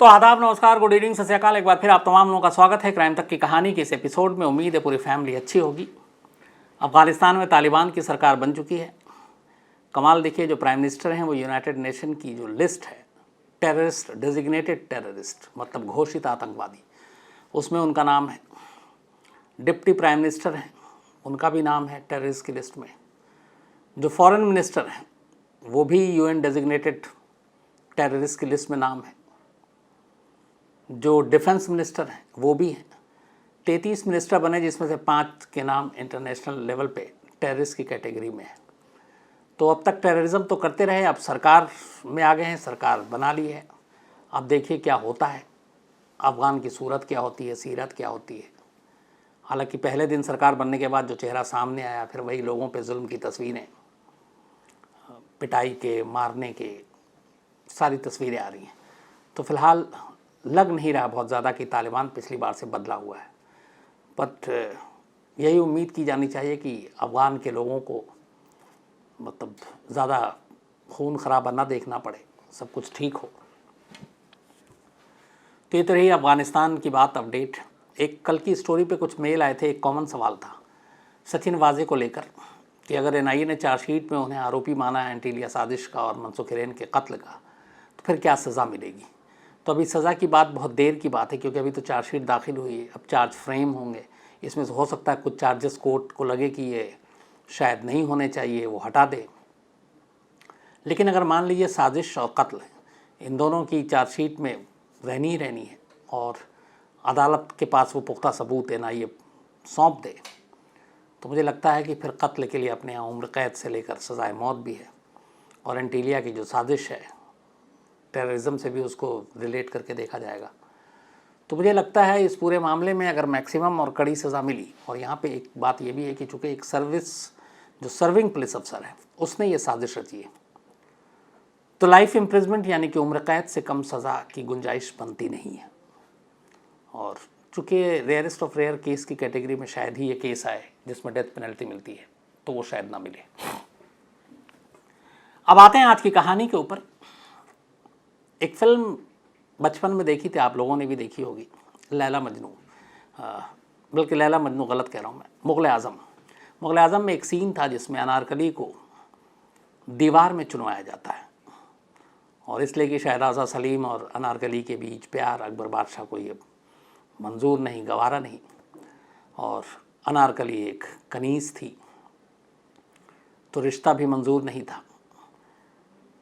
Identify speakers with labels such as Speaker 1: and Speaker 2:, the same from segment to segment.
Speaker 1: तो आदाब, नमस्कार, गुड इवनिंग, सत श्री अकाल। एक बार फिर आप तमाम लोगों का स्वागत है क्राइम तक की कहानी के इस एपिसोड में। उम्मीद है पूरी फैमिली अच्छी होगी। अफगानिस्तान में तालिबान की सरकार बन चुकी है। कमाल देखिए, जो प्राइम मिनिस्टर हैं वो यूनाइटेड नेशन की जो लिस्ट है टेररिस्ट, डेजिग्नेटेड टेररिस्ट मतलब घोषित आतंकवादी, उसमें उनका नाम है। डिप्टी प्राइम मिनिस्टर हैं, उनका भी नाम है टेररिस्ट की लिस्ट में। जो फॉरेन मिनिस्टर हैं वो भी यूएन डेजिग्नेटेड टेररिस्ट की लिस्ट में नाम है। जो डिफेंस मिनिस्टर हैं वो भी हैं। 33 मिनिस्टर बने, जिसमें से 5 के नाम इंटरनेशनल लेवल पे टेररिस्ट की कैटेगरी में है। तो अब तक टेररिज्म तो करते रहे, अब सरकार में आ गए हैं, सरकार बना ली है। अब देखिए क्या होता है, अफ़गान की सूरत क्या होती है, सीरत क्या होती है। हालांकि पहले दिन सरकार बनने के बाद जो चेहरा सामने आया, फिर वही लोगों पे जुल्म की तस्वीरें, पिटाई के, मारने के, सारी तस्वीरें आ रही हैं। तो फिलहाल लग नहीं रहा बहुत ज़्यादा कि तालिबान पिछली बार से बदला हुआ है। बट यही उम्मीद की जानी चाहिए कि अफ़गान के लोगों को मतलब ज़्यादा खून खराबा ना देखना पड़े, सब कुछ ठीक हो। तो ये तो रही अफ़गानिस्तान की बात, अपडेट। एक कल की स्टोरी पे कुछ मेल आए थे। एक कॉमन सवाल था सचिन वाजे को लेकर कि अगर एनआईए ने चार्जशीट में उन्हें आरोपी माना है एंटीलिया साजिश का और मनसूख हिरेन के कत्ल का, तो फिर क्या सज़ा मिलेगी। तो अभी सज़ा की बात बहुत देर की बात है, क्योंकि अभी तो चार्जशीट दाखिल हुई है, अब चार्ज फ्रेम होंगे। इसमें से हो सकता है कुछ चार्जेस कोर्ट को लगे कि ये शायद नहीं होने चाहिए, वो हटा दे। लेकिन अगर मान लीजिए साजिश और कत्ल इन दोनों की चार्जशीट में रहनी ही रहनी है और अदालत के पास वो पुख्ता सबूत एनआईए सौंप दे, तो मुझे लगता है कि फिर कत्ल के लिए अपने यहाँ उम्र कैद से लेकर सज़ाए मौत भी है। और एंटीलिया की जो साजिश है, टेररिज्म से भी उसको रिलेट करके देखा जाएगा। तो मुझे लगता है इस पूरे मामले में अगर मैक्सिमम और कड़ी सज़ा मिली, और यहाँ पे एक बात ये भी है कि चूँकि एक जो सर्विंग पुलिस अफसर है उसने ये साजिश रची है, तो लाइफ इम्प्रिजमेंट यानी कि उम्र कैद से कम सज़ा की गुंजाइश बनती नहीं है। और चूँकि रेयरेस्ट ऑफ रेयर केस की कैटेगरी में शायद ही ये केस आए जिसमें डेथ पेनल्टी मिलती है, तो वो शायद ना मिले। अब आते हैं आज की कहानी के ऊपर। एक फिल्म बचपन में देखी थी, आप लोगों ने भी देखी होगी, लैला मजनू। बल्कि लैला मजनू गलत कह रहा हूँ मैं, मुग़ल आज़म। मुग़ल आज़म में एक सीन था जिसमें अनारकली को दीवार में चुनवाया जाता है, और इसलिए कि शहनाज़ा सलीम और अनारकली के बीच प्यार अकबर बादशाह को ये मंजूर नहीं, गवारा नहीं, और अनारकली एक कनीज़ थी तो रिश्ता भी मंजूर नहीं था।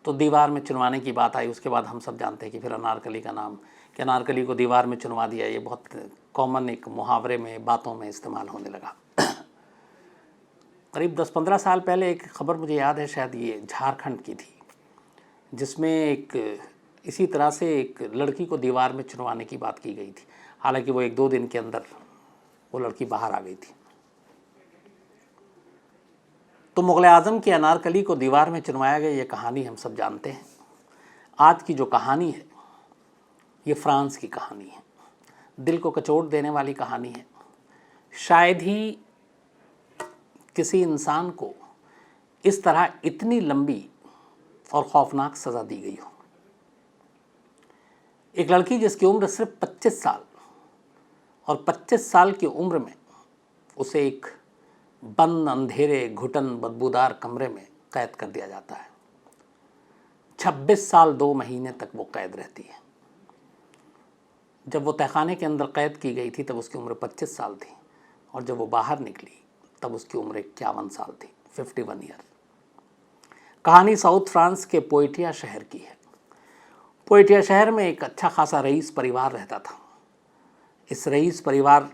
Speaker 1: तो दीवार में चुनवाने की बात आई। उसके बाद हम सब जानते हैं कि फिर अनारकली का नाम, कि अनारकली को दीवार में चुनवा दिया, ये बहुत कॉमन एक मुहावरे में, बातों में इस्तेमाल होने लगा। करीब 10-15 साल पहले एक ख़बर मुझे याद है, शायद ये झारखंड की थी, जिसमें एक इसी तरह से एक लड़की को दीवार में चुनवाने की बात की गई थी। हालांकि वो 1-2 दिन के अंदर वो लड़की बाहर आ गई थी। तो मुग़ल आज़म की अनारकली को दीवार में चुनवाया गया, ये कहानी हम सब जानते हैं। आज की जो कहानी है ये फ्रांस की कहानी है। दिल को कचोट देने वाली कहानी है। शायद ही किसी इंसान को इस तरह इतनी लंबी और खौफनाक सज़ा दी गई हो। एक लड़की जिसकी उम्र सिर्फ 25 साल, और 25 साल की उम्र में उसे एक बंद, अंधेरे, घुटन, बदबूदार कमरे में कैद कर दिया जाता है। 26 साल 2 महीने तक वो कैद रहती है। जब वो तहखाने के अंदर कैद की गई थी तब उसकी उम्र 25 साल थी, और जब वो बाहर निकली तब उसकी उम्र 51 साल थी, 51 ईयर। कहानी साउथ फ्रांस के पोइटिया शहर की है। पोइटिया शहर में एक अच्छा खासा रईस परिवार रहता था। इस रईस परिवार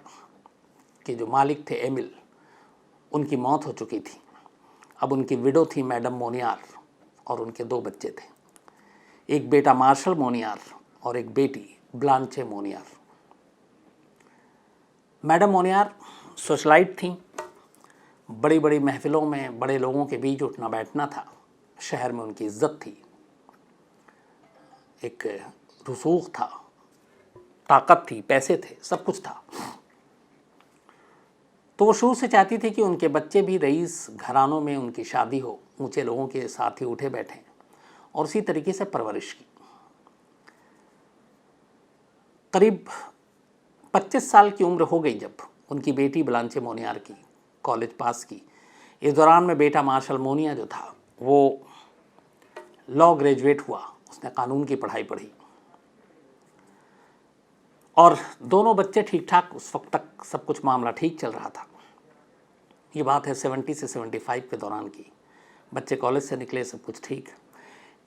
Speaker 1: के जो मालिक थे एमिल, उनकी मौत हो चुकी थी। अब उनकी विडो थी मैडम मोनियार, और उनके 2 बच्चे थे, एक बेटा मार्शल मोनियार और एक बेटी ब्लांचे मोनियार। मैडम मोनियार सोशलाइट थीं, बड़ी बड़ी महफिलों में बड़े लोगों के बीच उठना बैठना था, शहर में उनकी इज्जत थी, एक रसूख था, ताकत थी, पैसे थे, सब कुछ था। तो वो शुरू से चाहती थी कि उनके बच्चे भी रईस घरानों में उनकी शादी हो, ऊंचे लोगों के साथ ही उठे बैठें, और उसी तरीके से परवरिश की। करीब 25 साल की उम्र हो गई जब उनकी बेटी ब्लांचे मोनियार की कॉलेज पास की। इस दौरान में बेटा मार्शल मोनिया जो था वो लॉ ग्रेजुएट हुआ, उसने कानून की पढ़ाई पढ़ी और दोनों बच्चे ठीक ठाक, उस वक्त तक सब कुछ मामला ठीक चल रहा था। ये बात है 70 से 75 के दौरान की। बच्चे कॉलेज से निकले, सब कुछ ठीक।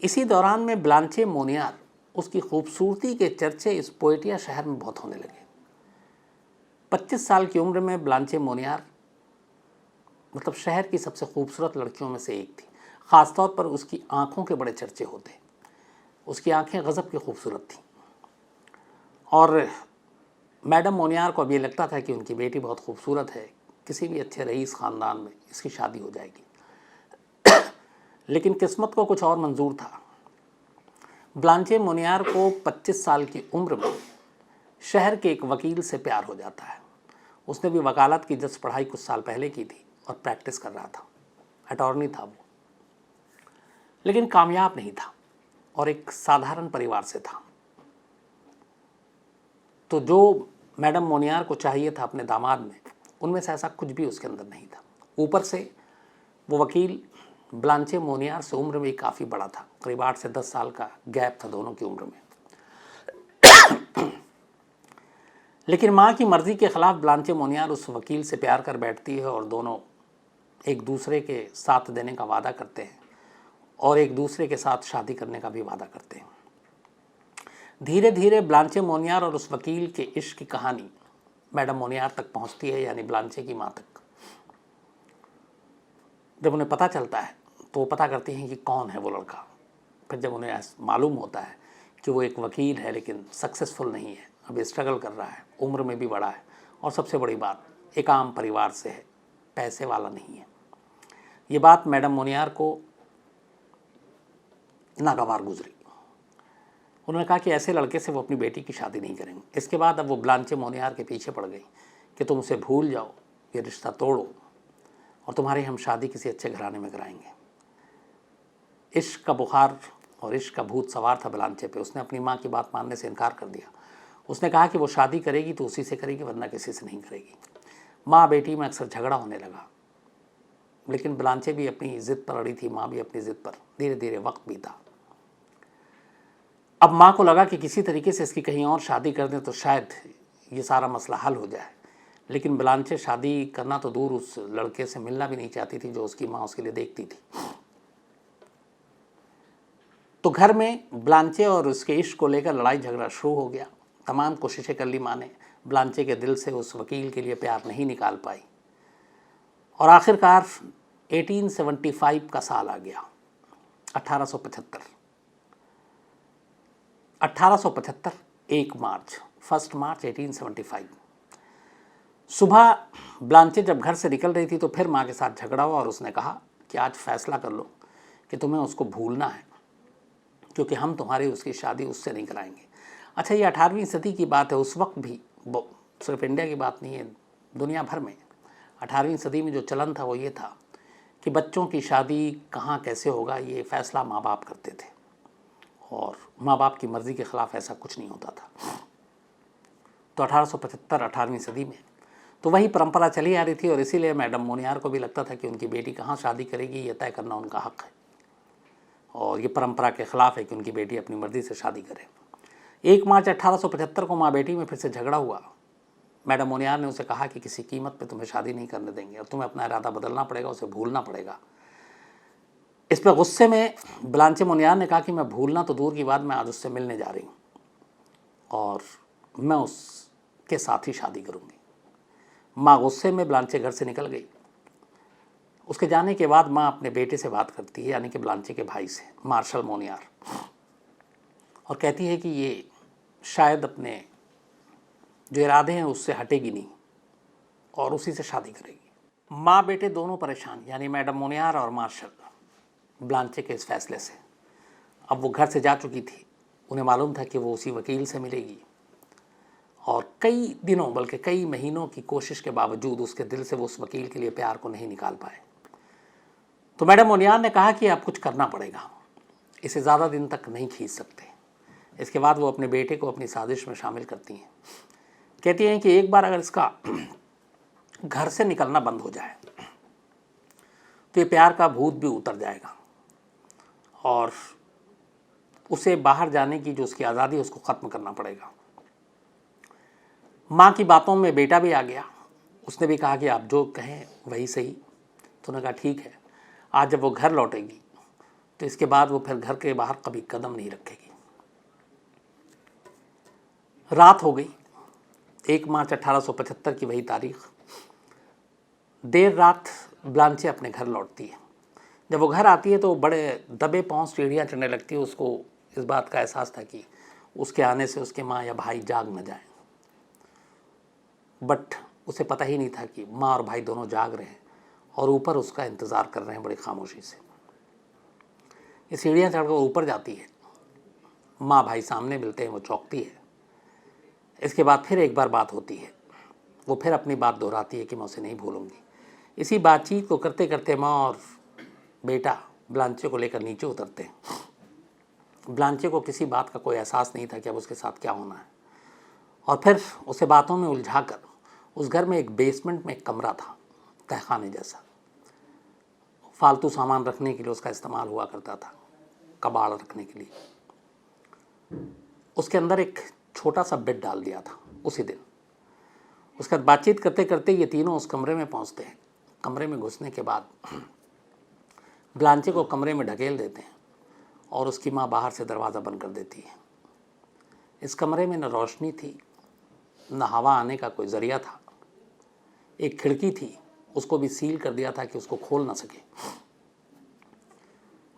Speaker 1: इसी दौरान में ब्लांचे मोनियार, उसकी खूबसूरती के चर्चे इस पोएटिया शहर में बहुत होने लगे। 25 साल की उम्र में ब्लांचे मोनियार मतलब शहर की सबसे खूबसूरत लड़कियों में से एक थी। ख़ासतौर पर उसकी आँखों के बड़े चर्चे होते। उसकी आँखें गज़ब की खूबसूरत थीं और मैडम मोनियार को अब ये लगता था कि उनकी बेटी बहुत खूबसूरत है, किसी भी अच्छे रईस ख़ानदान में इसकी शादी हो जाएगी। लेकिन किस्मत को कुछ और मंजूर था। ब्लांचे मोनियार को 25 साल की उम्र में शहर के एक वकील से प्यार हो जाता है। उसने भी वकालत की जस्ट पढ़ाई कुछ साल पहले की थी और प्रैक्टिस कर रहा था, अटॉर्नी था वो, लेकिन कामयाब नहीं था और एक साधारण परिवार से था। तो जो मैडम मोनियार को चाहिए था अपने दामाद में, उनमें से ऐसा कुछ भी उसके अंदर नहीं था। ऊपर से वो वकील ब्लांचे मोनियार से उम्र में काफ़ी बड़ा था, करीब 8 से 10 साल का गैप था दोनों की उम्र में। लेकिन माँ की मर्ज़ी के ख़िलाफ़ ब्लांचे मोनियार उस वकील से प्यार कर बैठती है और दोनों एक दूसरे के साथ देने का वादा करते हैं और एक दूसरे के साथ शादी करने का भी वादा करते हैं। धीरे धीरे ब्लांचे मोनियार और उस वकील के इश्क की कहानी मैडम मोनियार तक पहुंचती है, यानी ब्लांचे की माँ तक। जब उन्हें पता चलता है तो वो पता करती हैं कि कौन है वो लड़का। फिर जब उन्हें मालूम होता है कि वो एक वकील है लेकिन सक्सेसफुल नहीं है, अभी स्ट्रगल कर रहा है, उम्र में भी बड़ा है और सबसे बड़ी बात एक आम परिवार से है, पैसे वाला नहीं है। ये बात मैडम मोनियार को नागवार गुजरी। उन्होंने कहा कि ऐसे लड़के से वो अपनी बेटी की शादी नहीं करेंगे। इसके बाद अब वो ब्लांचे मोनियार के पीछे पड़ गई कि तुम उसे भूल जाओ, ये रिश्ता तोड़ो और तुम्हारी हम शादी किसी अच्छे घराने में कराएंगे। इश्क का बुखार और इश्क का भूत सवार था ब्लांचे पे। उसने अपनी माँ की बात मानने से इनकार कर दिया। उसने कहा कि वो शादी करेगी तो उसी से करेगी, वरना किसी से नहीं करेगी। माँ बेटी में अक्सर झगड़ा होने लगा, लेकिन ब्लांचे भी अपनी ज़िद पर अड़ी थी, माँ भी अपनी ज़िद पर। धीरे धीरे वक्त बीता। अब माँ को लगा कि किसी तरीके से इसकी कहीं और शादी कर दें तो शायद ये सारा मसला हल हो जाए। लेकिन ब्लांचे शादी करना तो दूर, उस लड़के से मिलना भी नहीं चाहती थी जो उसकी माँ उसके लिए देखती थी। तो घर में ब्लांचे और उसके इश्क को लेकर लड़ाई झगड़ा शुरू हो गया। तमाम कोशिशें कर ली माँ ने, ब्लांचे के दिल से उस वकील के लिए प्यार नहीं निकाल पाई और आखिरकार 1875 का साल आ गया, 1875। 1 मार्च 1875 सुबह ब्लांचे जब घर से निकल रही थी तो फिर माँ के साथ झगड़ा हुआ और उसने कहा कि आज फैसला कर लो कि तुम्हें उसको भूलना है, क्योंकि हम तुम्हारी उसकी शादी उससे नहीं कराएंगे। अच्छा, ये 18वीं सदी की बात है। उस वक्त भी, सिर्फ इंडिया की बात नहीं है, दुनिया भर में 18वीं सदी में जो चलन था वो ये था कि बच्चों की शादी कहाँ कैसे होगा ये फ़ैसला माँ बाप करते थे और माँ बाप की मर्ज़ी के ख़िलाफ़ ऐसा कुछ नहीं होता था। तो 1875 18वीं सदी में तो वही परंपरा चली आ रही थी और इसीलिए मैडम मोनियार को भी लगता था कि उनकी बेटी कहाँ शादी करेगी ये तय करना उनका हक़ है और ये परंपरा के ख़िलाफ़ है कि उनकी बेटी अपनी मर्ज़ी से शादी करे। 1 मार्च 1875 को माँ बेटी में फिर से झगड़ा हुआ। मैडम मोनियार ने उसे कहा कि किसी कीमत पे तुम्हें शादी नहीं करने देंगे और तुम्हें अपना इरादा बदलना पड़ेगा, उसे भूलना पड़ेगा। इस पर गुस्से में ब्लांचे मोनियार ने कहा कि मैं भूलना तो दूर की बात, मैं आज उससे मिलने जा रही हूँ और मैं उसके साथ ही शादी करूँगी। माँ गुस्से में ब्लांचे घर से निकल गई। उसके जाने के बाद माँ अपने बेटे से बात करती है, यानी कि ब्लांचे के भाई से, मार्शल मोनियार, और कहती है कि ये शायद अपने जो इरादे हैं उससे हटेगी नहीं और उसी से शादी करेगी। माँ बेटे दोनों परेशान, यानी मैडम मोनियार और मार्शल, ब्लांचे के इस फैसले से। अब वो घर से जा चुकी थी, उन्हें मालूम था कि वो उसी वकील से मिलेगी और कई दिनों बल्कि कई महीनों की कोशिश के बावजूद उसके दिल से वो उस वकील के लिए प्यार को नहीं निकाल पाए। तो मैडम मोनियार ने कहा कि अब कुछ करना पड़ेगा, इसे ज़्यादा दिन तक नहीं खींच सकते। इसके बाद वो अपने बेटे को अपनी साजिश में शामिल करती हैं। कहती हैं कि एक बार अगर इसका घर से निकलना बंद हो जाए तो ये प्यार का भूत भी उतर जाएगा और उसे बाहर जाने की जो उसकी आज़ादी है उसको ख़त्म करना पड़ेगा। माँ की बातों में बेटा भी आ गया। उसने भी कहा कि आप जो कहें वही सही। तो उन्होंने कहा ठीक है। आज जब वो घर लौटेगी तो इसके बाद वो फिर घर के बाहर कभी कदम नहीं रखेगी। रात हो गई, 1 मार्च 1875 की वही तारीख। देर रात ब्लांचे अपने घर लौटती है। जब वो घर आती है तो बड़े दबे पांव सीढ़ियाँ चढ़ने लगती है। उसको इस बात का एहसास था कि उसके आने से उसके माँ या भाई जाग न जाएं, बट उसे पता ही नहीं था कि माँ और भाई दोनों जाग रहे हैं और ऊपर उसका इंतज़ार कर रहे हैं बड़ी खामोशी से। ये सीढ़ियाँ चढ़कर ऊपर जाती है। माँ भाई सामने मिलते हैं, वो चौंकती है। इसके बाद फिर एक बार बात होती है। वो फिर अपनी बात दोहराती है कि मैं उसे नहीं भूलूंगी। इसी बातचीत को करते करते माँ और बेटा ब्लांचे को लेकर नीचे उतरते हैं। ब्लांचे को किसी बात का कोई एहसास नहीं था कि अब उसके साथ क्या होना है। और फिर उसे बातों में उलझाकर उस घर में एक बेसमेंट में एक कमरा था, तहखाने जैसा। फालतू सामान रखने के लिए उसका इस्तेमाल हुआ करता था, कबाड़ रखने के लिए। उसके अंदर एक छोटा सा बेड डाल दिया था उसी दिन। उसके बाद बातचीत करते करते ये तीनों उस कमरे में पहुंचते हैं। कमरे में घुसने के बाद ब्लांचे को कमरे में ढकेल देते हैं और उसकी माँ बाहर से दरवाज़ा बंद कर देती है। इस कमरे में न रोशनी थी, न हवा आने का कोई ज़रिया था। एक खिड़की थी, उसको भी सील कर दिया था कि उसको खोल ना सके।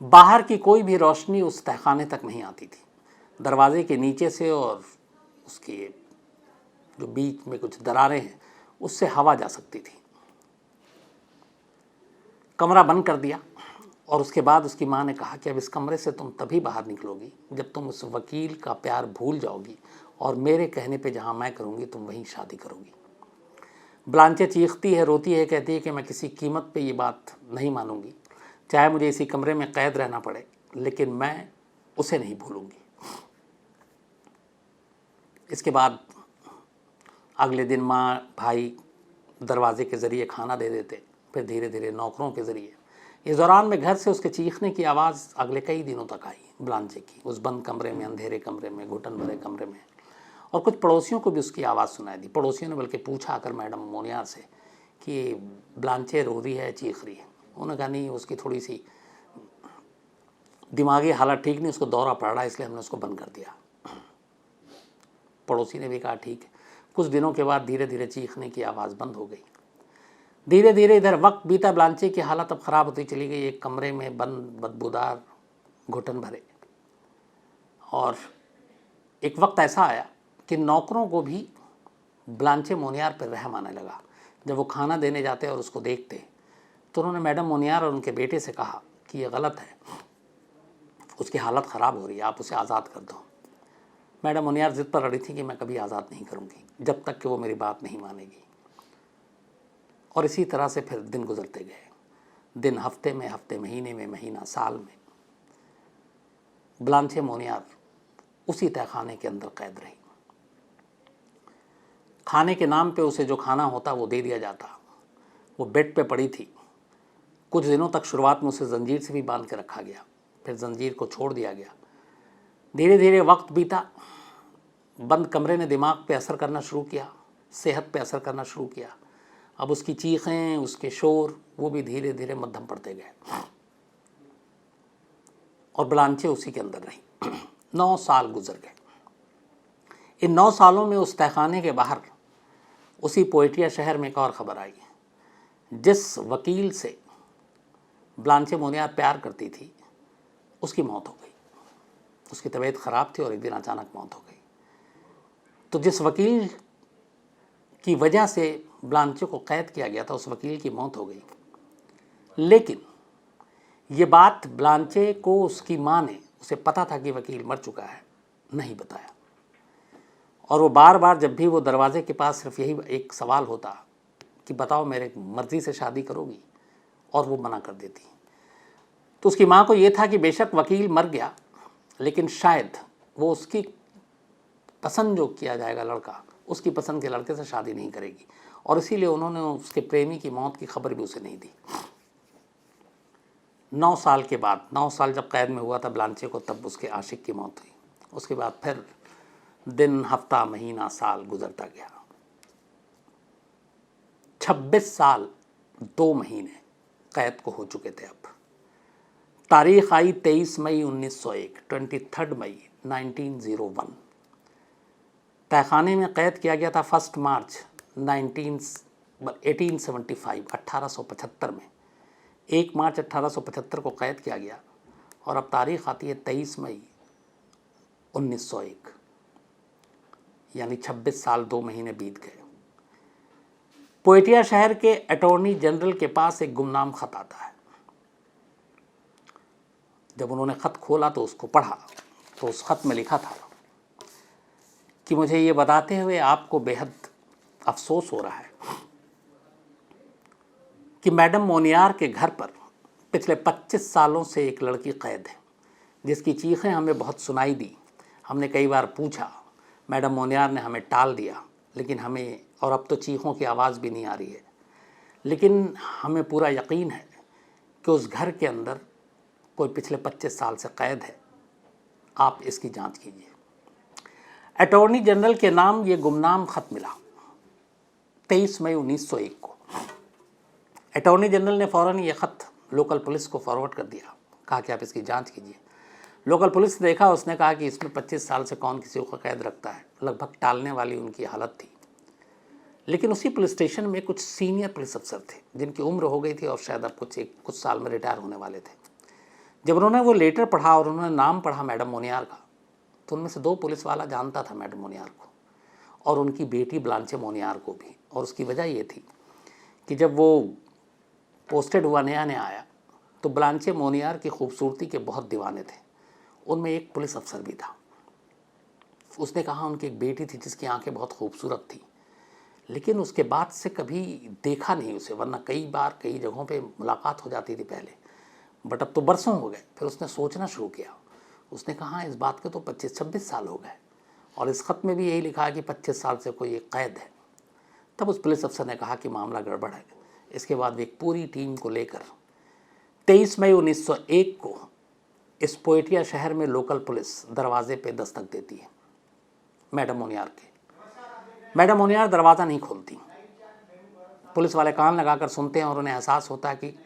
Speaker 1: बाहर की कोई भी रोशनी उस तहखाने तक नहीं आती थी। दरवाजे के नीचे से और उसके जो बीच में कुछ दरारें हैं उससे हवा जा सकती थी। कमरा बंद कर दिया और उसके बाद उसकी माँ ने कहा कि अब इस कमरे से तुम तभी बाहर निकलोगी जब तुम उस वकील का प्यार भूल जाओगी और मेरे कहने पे जहाँ मैं करूँगी तुम वहीं शादी करोगी। ब्लांचे चीखती है, रोती है, कहती है कि मैं किसी कीमत पे ये बात नहीं मानूंगी, चाहे मुझे इसी कमरे में कैद रहना पड़े, लेकिन मैं उसे नहीं भूलूंगी। इसके बाद अगले दिन माँ भाई दरवाजे के ज़रिए खाना दे देते, फिर धीरे धीरे नौकरों के ज़रिए। इस दौरान में घर से उसके चीखने की आवाज़ अगले कई दिनों तक आई ब्लांचे की, उस बंद कमरे में, अंधेरे कमरे में, घुटन भरे कमरे में। और कुछ पड़ोसियों को भी उसकी आवाज़ सुनाई दी। पड़ोसियों ने बल्कि पूछा आकर मैडम मोनियार से कि ब्लांचे रो रही है, चीख रही है। उन्होंने कहा नहीं, उसकी थोड़ी सी दिमागी हालत ठीक नहीं, उसको दौरा पड़ रहा है, इसलिए हमने उसको बंद कर दिया। पड़ोसी ने भी कहा ठीक है। कुछ दिनों के बाद धीरे धीरे चीखने की आवाज़ बंद हो गई। धीरे धीरे इधर वक्त बीता, ब्लांचे की हालत अब ख़राब होती चली गई। एक कमरे में बंद, बदबूदार, घुटन भरे। और एक वक्त ऐसा आया कि नौकरों को भी ब्लांचे मोनियार पर रहम आने लगा। जब वो खाना देने जाते और उसको देखते तो उन्होंने मैडम मोनियार और उनके बेटे से कहा कि ये गलत है, उसकी हालत ख़राब हो रही है, आप उसे आज़ाद कर दो। मैडम मोनियार ज़िद पर अड़ी थी कि मैं कभी आज़ाद नहीं करूँगी जब तक कि वो मेरी बात नहीं मानेगी। और इसी तरह से फिर दिन गुजरते गए। दिन हफ्ते में, हफ्ते महीने में, महीना साल में। ब्लांचे मोनियार उसी तहखाने के अंदर कैद रही। खाने के नाम पे उसे जो खाना होता वो दे दिया जाता। वो बेड पे पड़ी थी। कुछ दिनों तक शुरुआत में उसे जंजीर से भी बांध के रखा गया, फिर जंजीर को छोड़ दिया गया। धीरे धीरे वक्त बीता। बंद कमरे ने दिमाग पे असर करना शुरू किया, सेहत पे असर करना शुरू किया। अब उसकी चीखें, उसके शोर, वो भी धीरे धीरे मध्यम पड़ते गए और ब्लांचे उसी के अंदर रही। 9 साल गुजर गए। इन 9 सालों में उस तहखाने के बाहर उसी पोइटिया शहर में एक और ख़बर आई। जिस वकील से ब्लांचे मोनियार प्यार करती थी उसकी मौत हो गई। उसकी तबीयत ख़राब थी और एक दिन अचानक मौत हो गई। तो जिस वकील की वजह से ब्लांचे को कैद किया गया था, उस वकील की मौत हो गई। लेकिन ये बात ब्लांचे को उसकी माँ ने, उसे पता था कि वकील मर चुका है, नहीं बताया। और वो बार बार जब भी वो दरवाजे के पास सिर्फ यही एक सवाल होता कि बताओ मेरे मर्ज़ी से शादी करोगी, और वो मना कर देती। तो उसकी माँ को ये था कि बेशक वकील मर गया, लेकिन शायद वो उसकी पसंद जो किया जाएगा लड़का, उसकी पसंद के लड़के से शादी नहीं करेगी, और इसीलिए उन्होंने उसके प्रेमी की मौत की खबर भी उसे नहीं दी। 9 साल के बाद, 9 साल जब कैद में हुआ था ब्लांचे को, तब उसके आशिक की मौत हुई। उसके बाद फिर दिन, हफ्ता, महीना, साल गुजरता गया। 26 साल 2 महीने कैद को हो चुके थे। अब तारीख आई 23 मई 1901, 23 मई 1901। तहखाने में कैद किया गया था 1 मार्च 1875, 1875 में। 1 मार्च 1875 को कैद किया गया, और अब तारीख आती है 23 मई 1901, यानी 26 साल 2 महीने बीत गए। पोइटिया शहर के अटॉर्नी जनरल के पास एक गुमनाम खत आता है। जब उन्होंने खत खोला तो उसको पढ़ा, तो उस खत में लिखा था कि मुझे ये बताते हुए आपको बेहद अफसोस हो रहा है कि मैडम मोनियार के घर पर पिछले 25 सालों से एक लड़की कैद है, जिसकी चीखें हमें बहुत सुनाई दी। हमने कई बार पूछा, मैडम मोनियार ने हमें टाल दिया, लेकिन और अब तो चीखों की आवाज़ भी नहीं आ रही है, लेकिन हमें पूरा यकीन है कि उस घर के अंदर कोई पिछले 25 साल से कैद है। आप इसकी जांच कीजिए। अटॉर्नी जनरल के नाम ये गुमनाम खत मिला 23 मई 1901 को। अटॉर्नी जनरल ने फ़ौरन ये ख़त लोकल पुलिस को फॉरवर्ड कर दिया, कहा कि आप इसकी जांच कीजिए। लोकल पुलिस ने देखा, उसने कहा कि इसमें 25 साल से कौन किसी को कैद रखता है। लगभग टालने वाली उनकी हालत थी। लेकिन उसी पुलिस स्टेशन में कुछ सीनियर पुलिस अफसर थे जिनकी उम्र हो गई थी और शायद अब कुछ साल में रिटायर होने वाले थे। जब उन्होंने वो लेटर पढ़ा और उन्होंने नाम पढ़ा मैडम मोनियार का, तो उनमें से 2 पुलिस वाला जानता था मैडम मोनियार को, और उनकी बेटी ब्लांचे मोनियार को भी। और उसकी वजह ये थी कि जब वो पोस्टेड हुआ नया नया आया, तो ब्लांचे मोनियार की खूबसूरती के बहुत दीवाने थे। उनमें एक पुलिस अफसर भी था। उसने कहा उनकी एक बेटी थी जिसकी आंखें बहुत खूबसूरत थी, लेकिन उसके बाद से कभी देखा नहीं उसे, वरना कई बार कई जगहों पे मुलाकात हो जाती थी पहले, बट अब तो बरसों हो गए। फिर उसने सोचना शुरू किया। उसने कहा इस बात के तो 25-26 साल हो गए, और इस ख़त में भी यही लिखा है कि 25 साल से कोई एक कैद है। तब उस पुलिस अफसर ने कहा कि मामला गड़बड़ है। इसके बाद वे एक पूरी टीम को लेकर 23 मई 1901 को इस पोइटिया शहर में लोकल पुलिस दरवाजे पे दस्तक देती है मैडम मोनियार के। मैडम मोनियार दरवाज़ा नहीं खोलती। पुलिस वाले कान लगाकर सुनते हैं और उन्हें एहसास होता है कि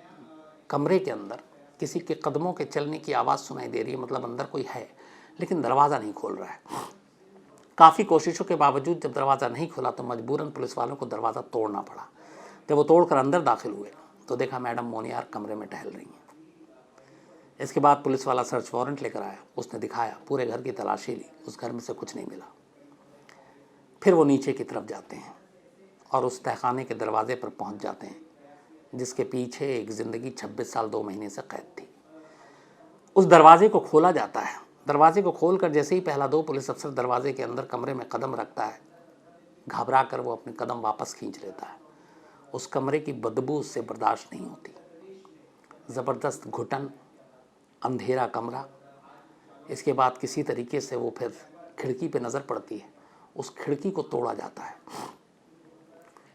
Speaker 1: कमरे के अंदर किसी के कदमों के चलने की आवाज़ सुनाई दे रही है, मतलब अंदर कोई है, लेकिन दरवाज़ा नहीं खोल रहा है। काफ़ी कोशिशों के बावजूद जब दरवाज़ा नहीं खुला तो मजबूरन पुलिस वालों को दरवाज़ा तोड़ना पड़ा। जब वो तोड़कर अंदर दाखिल हुए तो देखा मैडम मोनियार कमरे में टहल रही हैं। इसके बाद पुलिस वाला सर्च वारंट लेकर आया। उसने दिखाया, पूरे घर की तलाशी ली, उस घर में से कुछ नहीं मिला। फिर वो नीचे की तरफ जाते हैं और उस तहखाने के दरवाजे पर पहुंच जाते हैं जिसके पीछे एक ज़िंदगी 26 साल 2 महीने से कैद थी। उस दरवाजे को खोला जाता है। दरवाजे को खोलकर जैसे ही पहला 2 पुलिस अफसर दरवाजे के अंदर कमरे में कदम रखता है, घबरा कर वो अपने कदम वापस खींच लेता है। उस कमरे की बदबू उससे बर्दाश्त नहीं होती। ज़बरदस्त घुटन, अंधेरा कमरा। इसके बाद किसी तरीके से वो फिर खिड़की पे नज़र पड़ती है। उस खिड़की को तोड़ा जाता है।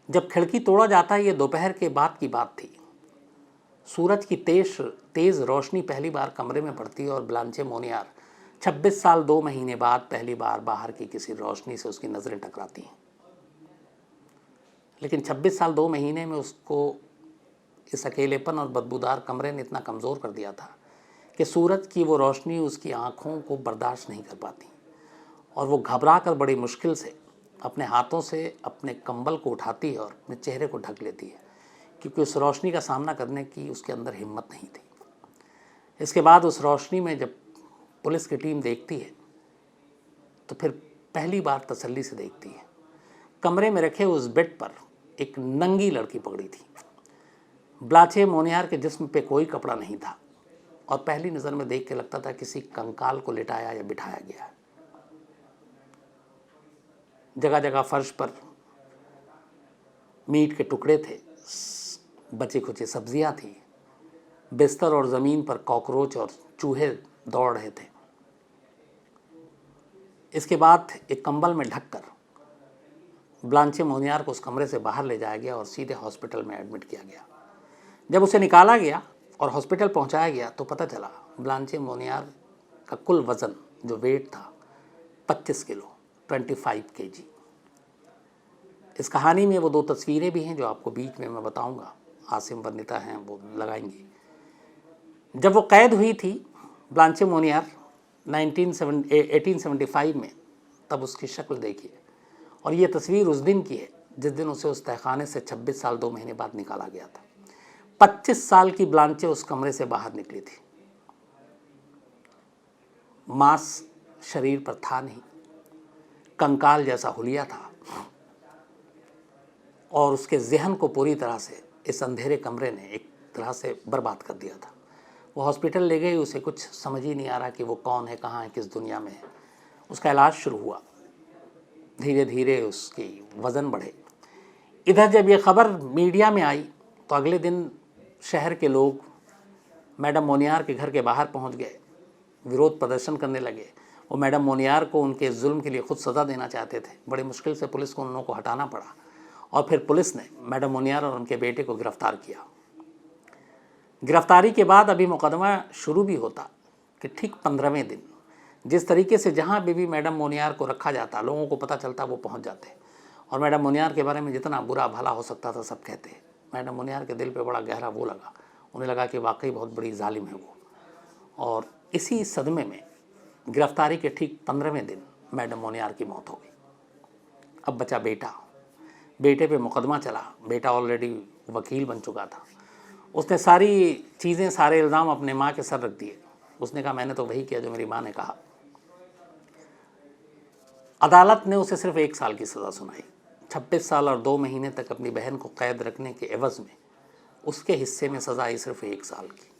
Speaker 1: जब खिड़की तोड़ा जाता है, ये दोपहर के बाद की बात थी। सूरज की तेज़ रोशनी पहली बार कमरे में पड़ती है और ब्लांचे मोनियार 26 साल 2 महीने बाद पहली बार बाहर की किसी रोशनी से उसकी नज़रें टकराती हैं। लेकिन 26 साल 2 महीने में उसको इस अकेलेपन और बदबूदार कमरे ने इतना कमज़ोर कर दिया था कि सूरज की वो रोशनी उसकी आँखों को बर्दाश्त नहीं कर पाती, और वो घबरा कर बड़ी मुश्किल से अपने हाथों से अपने कंबल को उठाती है और अपने चेहरे को ढक लेती है, क्योंकि उस रोशनी का सामना करने की उसके अंदर हिम्मत नहीं थी। इसके बाद उस रोशनी में जब पुलिस की टीम देखती है तो फिर पहली बार तसल्ली से देखती है। कमरे में रखे उस बेड पर एक नंगी लड़की पकड़ी थी। ब्लांचे मोनियार के जिस्म पे कोई कपड़ा नहीं था, और पहली नज़र में देख के लगता था किसी कंकाल को लिटाया या बिठाया गया है। जगह जगह फर्श पर मीट के टुकड़े थे, बचे खुचे सब्जियां थी। बिस्तर और ज़मीन पर कॉकरोच और चूहे दौड़ रहे थे। इसके बाद एक कंबल में ढककर ब्लांचे मोनियार को उस कमरे से बाहर ले जाया गया और सीधे हॉस्पिटल में एडमिट किया गया। जब उसे निकाला गया और हॉस्पिटल पहुंचाया गया तो पता चला ब्लांचे मोनियार का कुल वज़न जो वेट था 25 किलो 25 kg। इस कहानी में वो 2 तस्वीरें भी हैं जो आपको बीच में मैं बताऊंगा, आसिम वर्णिता हैं वो लगाएंगे। जब वो कैद हुई थी ब्लांचे मोनियार 1875 में, तब उसकी शक्ल देखिए। और ये तस्वीर उस दिन की है जिस दिन उसे उस तहखाने से 26 साल 2 महीने बाद निकाला गया था। 25 साल की ब्लांचे उस कमरे से बाहर निकली थी। मांस शरीर पर था नहीं, कंकाल जैसा हुलिया था और उसके जहन को पूरी तरह से इस अंधेरे कमरे ने एक तरह से बर्बाद कर दिया था। वो हॉस्पिटल ले गए, उसे कुछ समझ ही नहीं आ रहा कि वो कौन है, कहाँ है, किस दुनिया में है। उसका इलाज शुरू हुआ, धीरे धीरे उसकी वज़न बढ़े। इधर जब ये खबर मीडिया में आई तो अगले दिन शहर के लोग मैडम मोनियार के घर के बाहर पहुंच गए, विरोध प्रदर्शन करने लगे। वो मैडम मोनियार को उनके जुल्म के लिए खुद सज़ा देना चाहते थे। बड़ी मुश्किल से पुलिस को उन लोगों को हटाना पड़ा और फिर पुलिस ने मैडम मोनियार और उनके बेटे को गिरफ्तार किया। गिरफ्तारी के बाद अभी मुकदमा शुरू भी होता कि ठीक 15वें दिन जिस तरीके से जहाँ भी मैडम मोनियार को रखा जाता, लोगों को पता चलता वो पहुँच जाते और मैडम मोनियार के बारे में जितना बुरा भला हो सकता था सब कहते। मैडम मोनियार के दिल पे बड़ा गहरा वो लगा, उन्हें लगा कि वाकई बहुत बड़ी जालिम है वो। और इसी सदमे में गिरफ्तारी के ठीक 15वें दिन मैडम मोनियार की मौत हो गई। अब बचा बेटा। बेटे पे मुकदमा चला। बेटा ऑलरेडी वकील बन चुका था। उसने सारी चीज़ें, सारे इल्ज़ाम अपने माँ के सर रख दिए। उसने कहा मैंने तो वही किया जो मेरी माँ ने कहा। अदालत ने उसे सिर्फ 1 साल की सज़ा सुनाई। 26 साल और 2 महीने तक अपनी बहन को कैद रखने के एवज़ में उसके हिस्से में सज़ा आई सिर्फ 1 साल की।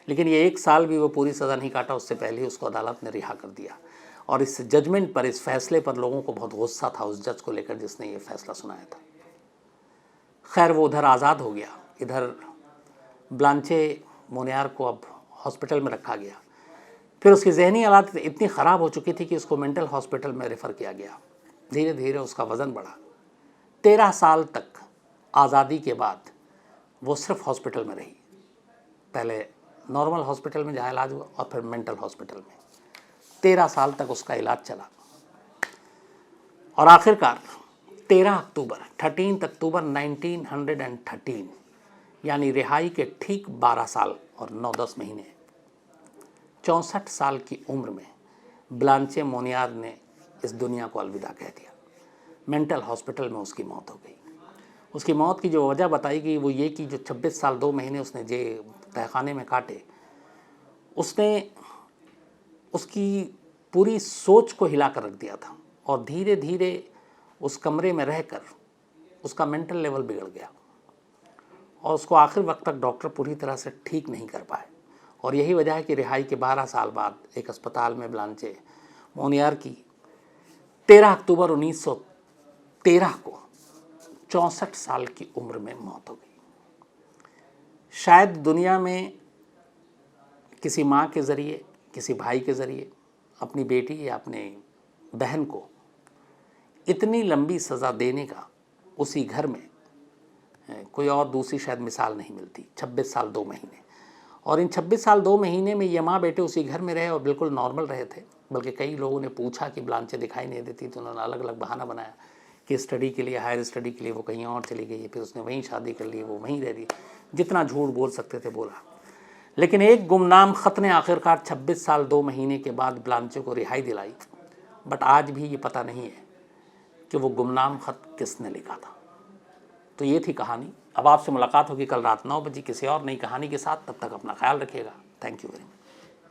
Speaker 1: लेकिन ये 1 साल भी वो पूरी सज़ा नहीं काटा, उससे पहले ही उसको अदालत ने रिहा कर दिया। और इस जजमेंट पर, इस फैसले पर लोगों को बहुत गुस्सा था उस जज को लेकर जिसने ये फैसला सुनाया था। खैर वो उधर आज़ाद हो गया। इधर ब्लांचे मोनियार को अब हॉस्पिटल में रखा गया। फिर उसकी जहनी हालत इतनी ख़राब हो चुकी थी कि उसको मेंटल हॉस्पिटल में रेफ़र किया गया। धीरे धीरे उसका वज़न बढ़ा। 13 साल तक आज़ादी के बाद वो सिर्फ हॉस्पिटल में रही। पहले नॉर्मल हॉस्पिटल में जहाँ इलाज हुआ और फिर मेंटल हॉस्पिटल में 13 साल तक उसका इलाज चला। और आखिरकार 13 अक्टूबर 1913 यानी रिहाई के ठीक 12 साल और 9-10 महीने 64 साल की उम्र में ब्लांचे मोनियार ने इस दुनिया को अलविदा कह दिया। मेंटल हॉस्पिटल में उसकी मौत हो गई। उसकी मौत की जो वजह बताई गई वो ये कि जो 26 साल 2 महीने उसने तहखाने में काटे, उसने उसकी पूरी सोच को हिला कर रख दिया था और धीरे धीरे उस कमरे में रहकर उसका मेंटल लेवल बिगड़ गया और उसको आखिर वक्त तक डॉक्टर पूरी तरह से ठीक नहीं कर पाए। और यही वजह है कि रिहाई के 12 साल बाद एक अस्पताल में ब्लांचे मोनियार की 13 अक्टूबर 1913 को 64 साल की उम्र में मौत हो गई। शायद दुनिया में किसी माँ के ज़रिए, किसी भाई के ज़रिए अपनी बेटी या अपने बहन को इतनी लंबी सज़ा देने का उसी घर में कोई और दूसरी शायद मिसाल नहीं मिलती। 26 साल 2 महीने, और इन 26 साल 2 महीने में ये माँ बेटे उसी घर में रहे और बिल्कुल नॉर्मल रहे थे। बल्कि कई लोगों ने पूछा कि ब्लांचे दिखाई नहीं देती, तो उन्होंने अलग अलग बहाना बनाया कि स्टडी के लिए, हायर स्टडी के लिए वो कहीं और चली गई, फिर उसने वहीं शादी कर ली, वो वहीं रह रही। जितना झूठ बोल सकते थे बोला। लेकिन एक गुमनाम ख़त ने आखिरकार 26 साल 2 महीने के बाद ब्लांचे को रिहाई दिलाई। बट आज भी ये पता नहीं है कि वो गुमनाम ख़त किसने लिखा था। तो ये थी कहानी। अब आपसे मुलाकात होगी कल रात 9 बजे किसी और नई कहानी के साथ। तब तक अपना ख्याल रखिएगा। Thank you very much.